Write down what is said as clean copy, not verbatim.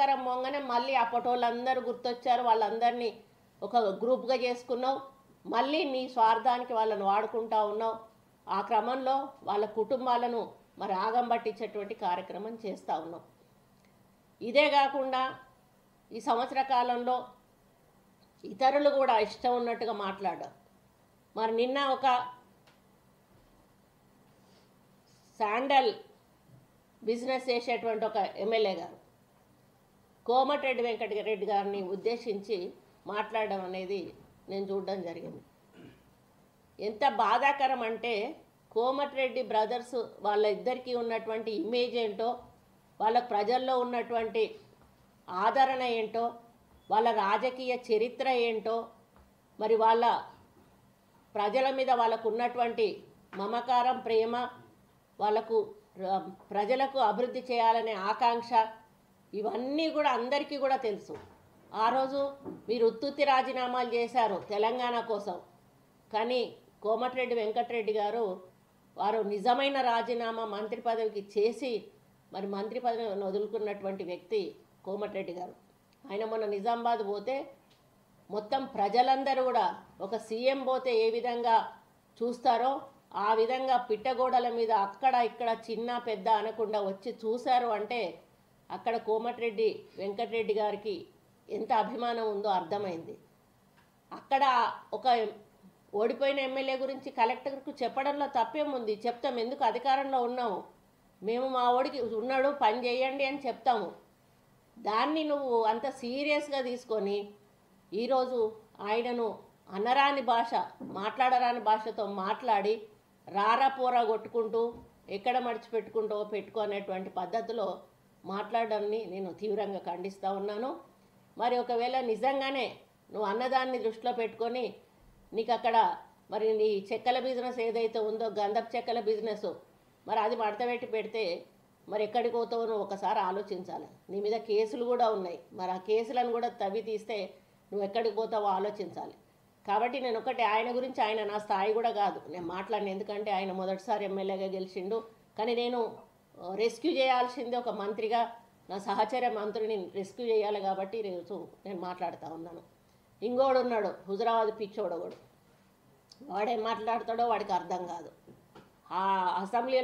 అధికారం పోగానే మళ్ళీ అప్పటోళ్ళందరూ గుర్తొచ్చారు, వాళ్ళందరినీ ఒక గ్రూప్గా చేసుకున్నావు, మళ్ళీ నీ స్వార్థానికి వాళ్ళని వాడుకుంటా ఉన్నావు. ఆ క్రమంలో వాళ్ళ కుటుంబాలను మరి ఆగం పట్టించేటువంటి కార్యక్రమం చేస్తూ ఉన్నాం. ఇదే కాకుండా ఈ సంవత్సర కాలంలో ఇతరులు కూడా ఇష్టం ఉన్నట్టుగా మాట్లాడారు. మరి నిన్న ఒక శాండల్ బిజినెస్ చేసేటువంటి ఒక ఎమ్మెల్యే గారు కోమటిరెడ్డి వెంకటరెడ్డి గారిని ఉద్దేశించి మాట్లాడడం అనేది నేను చూడడం జరిగింది. ఎంత బాధాకరం అంటే కోమటిరెడ్డి బ్రదర్స్ వాళ్ళ ఇద్దరికీ ఉన్నటువంటి ఇమేజ్ ఏంటో, వాళ్ళ ప్రజల్లో ఉన్నటువంటి ఆదరణ ఏంటో, వాళ్ళ రాజకీయ చరిత్ర ఏంటో, మరి వాళ్ళ ప్రజల మీద వాళ్ళకు ఉన్నటువంటి మమకారం, ప్రేమ, వాళ్ళకు ప్రజలకు అభివృద్ధి చేయాలనే ఆకాంక్ష, ఇవన్నీ కూడా అందరికీ కూడా తెలుసు. ఆ రోజు మీరు ఉత్తుత్తి రాజీనామాలు చేశారు తెలంగాణ కోసం, కానీ కోమటిరెడ్డి వెంకటరెడ్డి గారు వారు నిజమైన రాజీనామా మంత్రి పదవికి చేసి మరి మంత్రి పదవిని వదులుకున్నటువంటి వ్యక్తి కోమటిరెడ్డి గారు. ఆయన మొన్న నిజామాబాద్ పోతే మొత్తం ప్రజలందరూ కూడా ఒక సీఎం పోతే ఏ విధంగా చూస్తారో ఆ విధంగా పిట్టగోడల మీద అక్కడ ఇక్కడ చిన్న పెద్ద అనకుండా వచ్చి చూశారు. అంటే అక్కడ కోమటిరెడ్డి వెంకటరెడ్డి గారికి ఎంత అభిమానం ఉందో అర్థమైంది. అక్కడ ఒక ఓడిపోయిన ఎమ్మెల్యే గురించి కలెక్టర్కు చెప్పడంలో తప్పేముంది? చెప్తాం, ఎందుకు అధికారంలో ఉన్నాము, మేము మా ఓడికి ఉన్నాడు పని చేయండి అని చెప్తాము. దాన్ని నువ్వు అంత సీరియస్గా తీసుకొని ఈరోజు ఆయనను అనరాని భాష, మాట్లాడరాని భాషతో మాట్లాడి రారా పోరా కొట్టుకుంటూ ఎక్కడ మడిచిపెట్టుకుంటూ పెట్టుకునేటువంటి పద్ధతిలో మాట్లాడడాన్ని నేను తీవ్రంగా ఖండిస్తూ ఉన్నాను. మరి ఒకవేళ నిజంగానే నువ్వు అన్నదాన్ని దృష్టిలో పెట్టుకొని నీకు అక్కడ మరి నీ చెక్కల బిజినెస్ ఏదైతే ఉందో, గంధపు చెక్కల బిజినెస్, మరి అది మడతపెట్టి పెడితే మరి ఎక్కడికి పోతావో నువ్వు ఒకసారి ఆలోచించాలి. నీ మీద కేసులు కూడా ఉన్నాయి, మరి ఆ కేసులను కూడా తవ్వి తీస్తే నువ్వు ఎక్కడికి పోతావో ఆలోచించాలి. కాబట్టి నేను ఒకటి, ఆయన గురించి, ఆయన నా స్థాయి కూడా కాదు నేను మాట్లాడిన, ఎందుకంటే ఆయన మొదటిసారి ఎమ్మెల్యేగా గెలిచిండు. కానీ నేను రెస్క్యూ చేయాల్సిందే ఒక మంత్రిగా, నా సహచర మంత్రిని రెస్క్యూ చేయాలి. కాబట్టి ఈరోజు నేను మాట్లాడుతూ ఉన్నాను. ఇంకోడు ఉన్నాడు హుజరాబాద్ పిచ్చోడు, వాడేం మాట్లాడతాడో వాడికి అర్థం కాదు. ఆ అసెంబ్లీలో